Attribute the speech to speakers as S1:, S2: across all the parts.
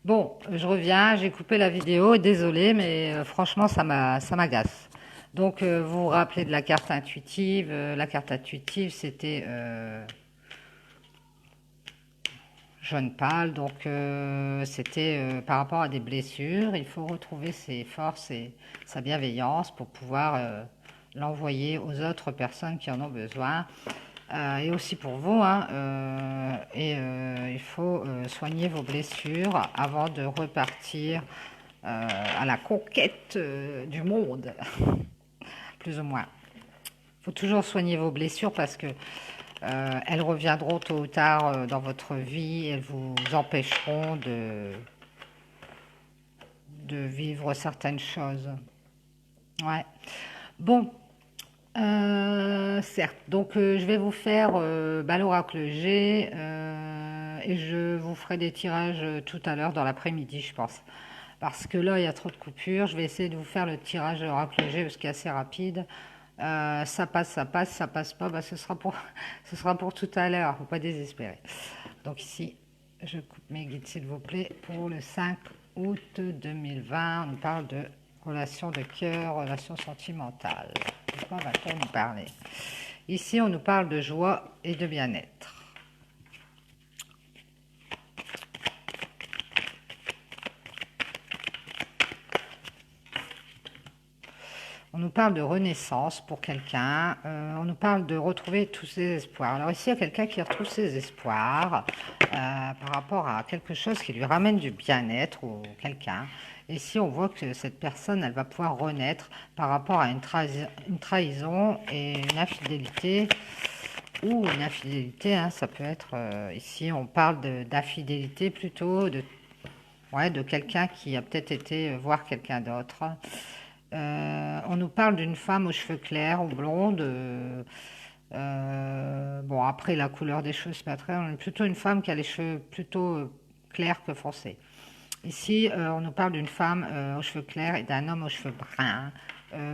S1: Bon, je reviens, j'ai coupé la vidéo, désolé, mais franchement, ça m'agace. Donc, vous vous rappelez de la carte intuitive. La carte intuitive, c'était jaune pâle, donc c'était par rapport à des blessures. Il faut retrouver ses forces et sa bienveillance pour pouvoir l'envoyer aux autres personnes qui en ont besoin. Et aussi pour vous, hein, il faut soigner vos blessures avant de repartir à la conquête du monde, plus ou moins. Il faut toujours soigner vos blessures parce que elles reviendront tôt ou tard dans votre vie. Elles vous empêcheront de vivre certaines choses. Ouais. Bon, certes. Donc, je vais vous faire l'oracle G et je vous ferai des tirages tout à l'heure dans l'après-midi, je pense. Parce que là, il y a trop de coupures. Je vais essayer de vous faire le tirage de l'oracle G parce qu'il est assez rapide. Ça passe pas, bah, ce sera pour tout à l'heure. Faut pas désespérer. Donc ici, je coupe mes guides, s'il vous plaît, pour le 5 août 2020. On nous parle de relations de cœur, relations sentimentales. De quoi va-t-on nous parler? Ici, on nous parle de joie et de bien-être. On nous parle de renaissance pour quelqu'un. On nous parle de retrouver tous ses espoirs. Alors ici, il y a quelqu'un qui retrouve ses espoirs par rapport à quelque chose qui lui ramène du bien-être ou quelqu'un. Ici, on voit que cette personne, elle va pouvoir renaître par rapport à une trahison et une infidélité. Ou une infidélité, hein, ça peut être... ici, on parle d'infidélité plutôt, ouais, de quelqu'un qui a peut-être été voir quelqu'un d'autre. On nous parle d'une femme aux cheveux clairs ou blondes. Bon, après, la couleur des cheveux, c'est pas très... On est plutôt une femme qui a les cheveux plutôt clairs que foncés. Ici, on nous parle d'une femme aux cheveux clairs et d'un homme aux cheveux bruns,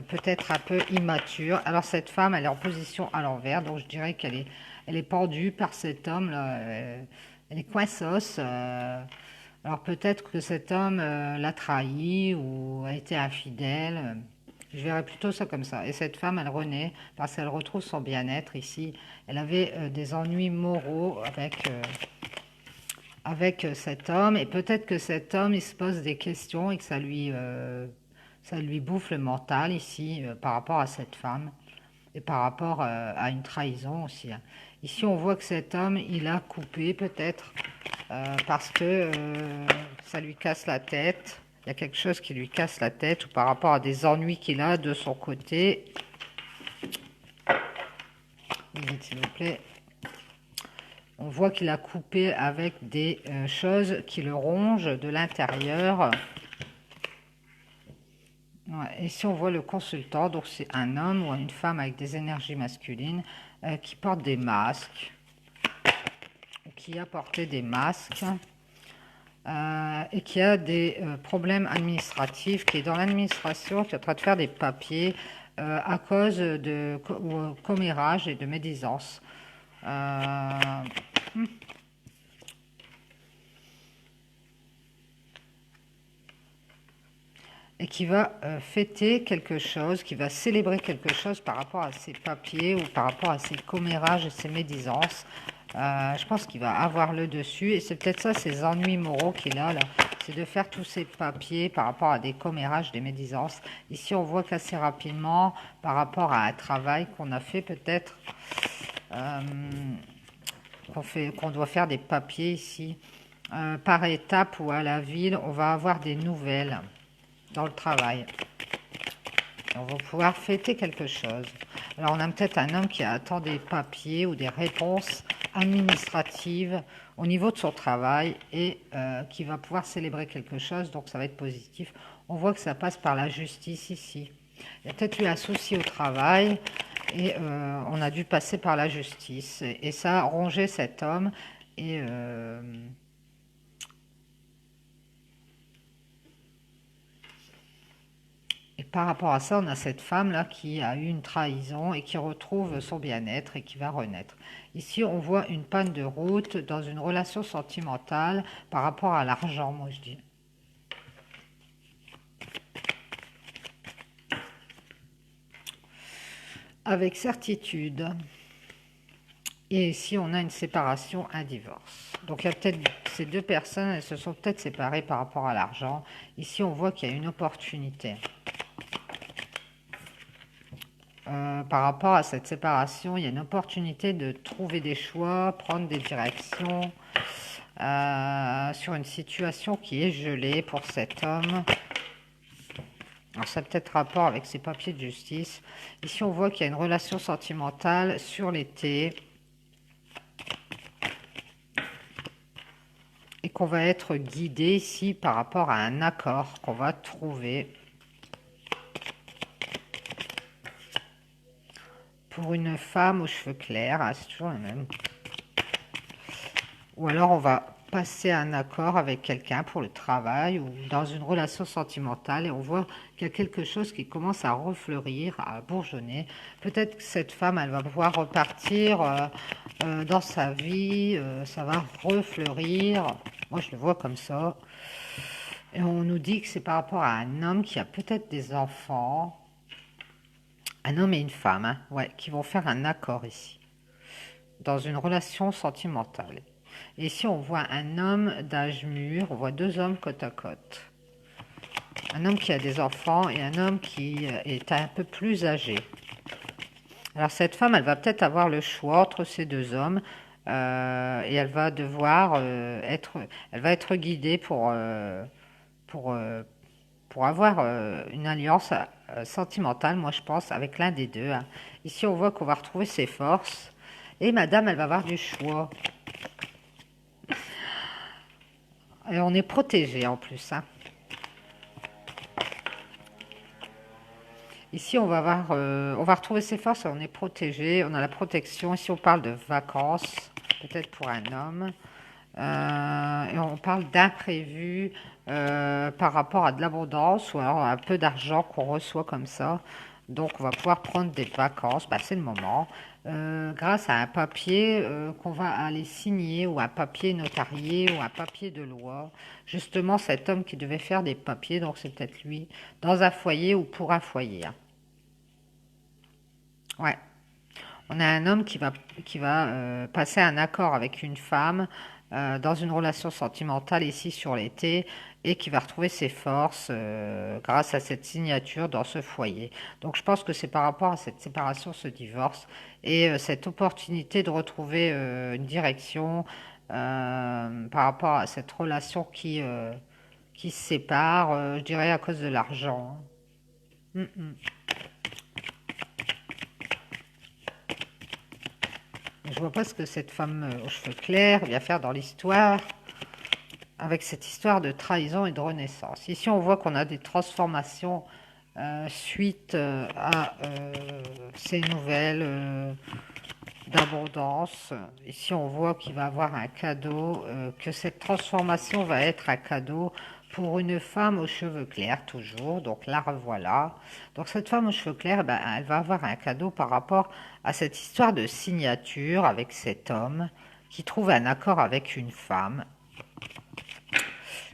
S1: peut-être un peu immature. Alors, cette femme, elle est en position à l'envers, donc je dirais elle est pendue par cet homme, là. Elle est coinsos. Alors, peut-être que cet homme l'a trahi ou a été infidèle. Je verrais plutôt ça comme ça. Et cette femme, elle renaît parce qu'elle retrouve son bien-être ici. Elle avait des ennuis moraux avec cet homme, et peut-être que cet homme, il se pose des questions et que ça lui bouffe le mental ici par rapport à cette femme et par rapport à une trahison aussi, hein. Ici, on voit que cet homme, il a coupé peut-être parce que ça lui casse la tête. Il y a quelque chose qui lui casse la tête ou par rapport à des ennuis qu'il a de son côté. S'il vous plaît. On voit qu'il a coupé avec des choses qui le rongent de l'intérieur. Ouais, ici, on voit le consultant. Donc, c'est un homme ou une femme avec des énergies masculines qui porte des masques, qui a porté des masques et qui a des problèmes administratifs, qui est dans l'administration, qui est en train de faire des papiers à cause de commérage et de médisance. Euh, et qui va fêter quelque chose, qui va célébrer quelque chose par rapport à ses papiers ou par rapport à ses commérages et ses médisances. Je pense qu'il va avoir le dessus et c'est peut-être ça ses ennuis moraux qu'il a là, c'est de faire tous ces papiers par rapport à des commérages, des médisances. Ici on voit qu'assez rapidement par rapport à un travail qu'on a fait peut-être, euh, qu'on doit faire des papiers ici. Par étape ou à la ville, on va avoir des nouvelles dans le travail. On va pouvoir fêter quelque chose. Alors, on a peut-être un homme qui attend des papiers ou des réponses administratives au niveau de son travail et qui va pouvoir célébrer quelque chose, donc ça va être positif. On voit que ça passe par la justice ici. Il y a peut-être eu un souci au travail et on a dû passer par la justice. Et ça a rongé cet homme et par rapport à ça, on a cette femme-là qui a eu une trahison et qui retrouve son bien-être et qui va renaître. Ici, on voit une panne de route dans une relation sentimentale par rapport à l'argent, moi je dis. Avec certitude. Et ici, on a une séparation, un divorce. Donc, il y a peut-être ces deux personnes, elles se sont peut-être séparées par rapport à l'argent. Ici, on voit qu'il y a une opportunité. Par rapport à cette séparation, il y a une opportunité de trouver des choix, prendre des directions sur une situation qui est gelée pour cet homme. Alors ça a peut-être rapport avec ses papiers de justice. Ici, on voit qu'il y a une relation sentimentale sur l'été et qu'on va être guidé ici par rapport à un accord qu'on va trouver pour une femme aux cheveux clairs. Ah, c'est toujours la même. Ou alors on va passer un accord avec quelqu'un pour le travail ou dans une relation sentimentale et on voit qu'il y a quelque chose qui commence à refleurir, à bourgeonner. Peut-être que cette femme, elle va pouvoir repartir dans sa vie, ça va refleurir. Moi, je le vois comme ça. Et on nous dit que c'est par rapport à un homme qui a peut-être des enfants. Un homme et une femme, hein, ouais, qui vont faire un accord ici, dans une relation sentimentale. Et ici, on voit un homme d'âge mûr, on voit deux hommes côte à côte. Un homme qui a des enfants et un homme qui est un peu plus âgé. Alors cette femme, elle va peut-être avoir le choix entre ces deux hommes et elle va devoir elle va être guidée pour, euh, pour avoir une alliance sentimentale, moi je pense, avec l'un des deux, hein. Ici, on voit qu'on va retrouver ses forces et madame, elle va avoir du choix. Et on est protégé en plus, hein. Ici, on va retrouver ses forces, on est protégé, on a la protection. Ici, on parle de vacances, peut-être pour un homme. Et on parle d'imprévu par rapport à de l'abondance ou alors un peu d'argent qu'on reçoit comme ça. Donc, on va pouvoir prendre des vacances, bah, c'est le moment, grâce à un papier qu'on va aller signer ou un papier notarié ou un papier de loi. Justement, cet homme qui devait faire des papiers, donc c'est peut-être lui, dans un foyer ou pour un foyer, hein. Ouais. On a un homme qui va passer un accord avec une femme dans une relation sentimentale ici sur l'été et qui va retrouver ses forces grâce à cette signature dans ce foyer. Donc je pense que c'est par rapport à cette séparation, ce divorce et cette opportunité de retrouver une direction par rapport à cette relation qui se sépare, je dirais à cause de l'argent. Mm, mm. Je vois pas ce que cette femme aux cheveux clairs vient faire dans l'histoire avec cette histoire de trahison et de renaissance. Ici, on voit qu'on a des transformations suite à ces nouvelles d'abondance. Ici, on voit qu'il va avoir un cadeau, que cette transformation va être un cadeau pour une femme aux cheveux clairs, toujours. Donc, la revoilà. Donc, cette femme aux cheveux clairs, ben, elle va avoir un cadeau par rapport à cette histoire de signature avec cet homme qui trouve un accord avec une femme.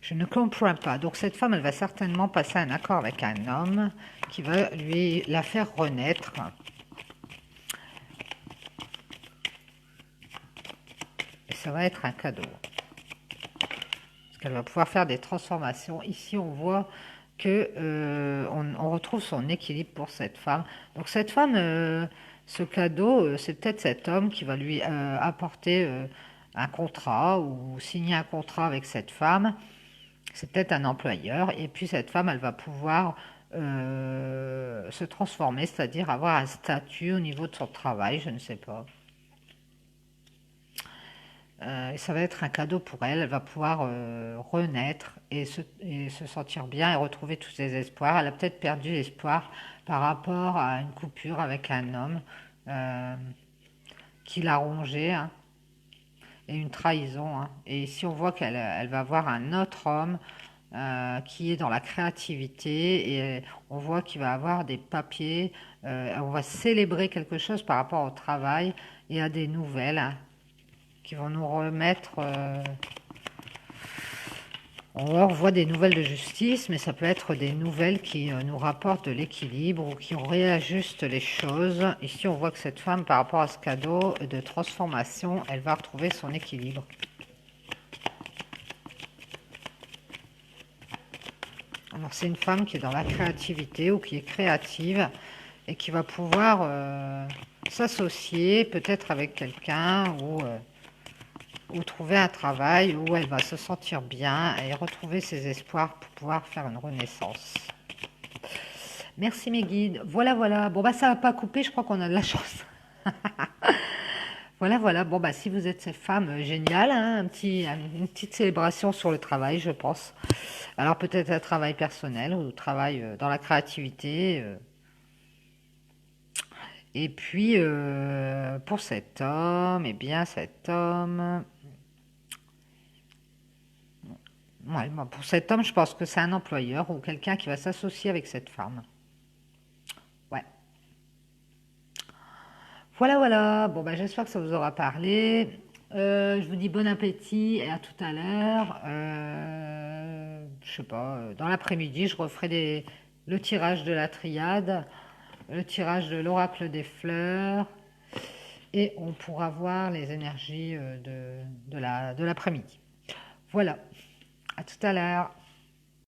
S1: Je ne comprends pas. Donc, cette femme, elle va certainement passer un accord avec un homme qui va lui la faire renaître. Et ça va être un cadeau. Parce qu'elle va pouvoir faire des transformations. Ici, on voit que on retrouve son équilibre pour cette femme. Donc cette femme, ce cadeau, c'est peut-être cet homme qui va lui apporter un contrat ou signer un contrat avec cette femme. C'est peut-être un employeur. Et puis cette femme, elle va pouvoir se transformer, c'est-à-dire avoir un statut au niveau de son travail, je ne sais pas. Et ça va être un cadeau pour elle. Elle va pouvoir renaître et se sentir bien et retrouver tous ses espoirs. Elle a peut-être perdu l'espoir par rapport à une coupure avec un homme euh, qui l'a rongée, hein, et une trahison, hein. Et ici, on voit qu'elle va avoir un autre homme qui est dans la créativité et on voit qu'il va avoir des papiers, on va célébrer quelque chose par rapport au travail et à des nouvelles hein, qui vont nous remettre... on voit des nouvelles de justice, mais ça peut être des nouvelles qui nous rapportent de l'équilibre ou qui réajustent les choses. Ici, on voit que cette femme, par rapport à ce cadeau de transformation, elle va retrouver son équilibre. Alors, c'est une femme qui est dans la créativité ou qui est créative et qui va pouvoir s'associer peut-être avec quelqu'un ou trouver un travail où elle va se sentir bien et retrouver ses espoirs pour pouvoir faire une renaissance. Merci mes guides. Voilà, voilà. Bon, bah ça va pas couper, je crois qu'on a de la chance. Voilà, voilà. Bon, bah si vous êtes cette femme géniale, hein, une petite célébration sur le travail, je pense. Alors peut-être un travail personnel ou un travail dans la créativité. Et puis, pour cet homme, eh bien, cet homme... Ouais, bon, pour cet homme, je pense que c'est un employeur ou quelqu'un qui va s'associer avec cette femme. Ouais. Voilà, voilà. Bon, bah, j'espère que ça vous aura parlé. Je vous dis bon appétit et à tout à l'heure. Je sais pas, dans l'après-midi, je referai le tirage de la triade, le tirage de l'oracle des fleurs et on pourra voir les énergies de l'après-midi. Voilà, à tout à l'heure.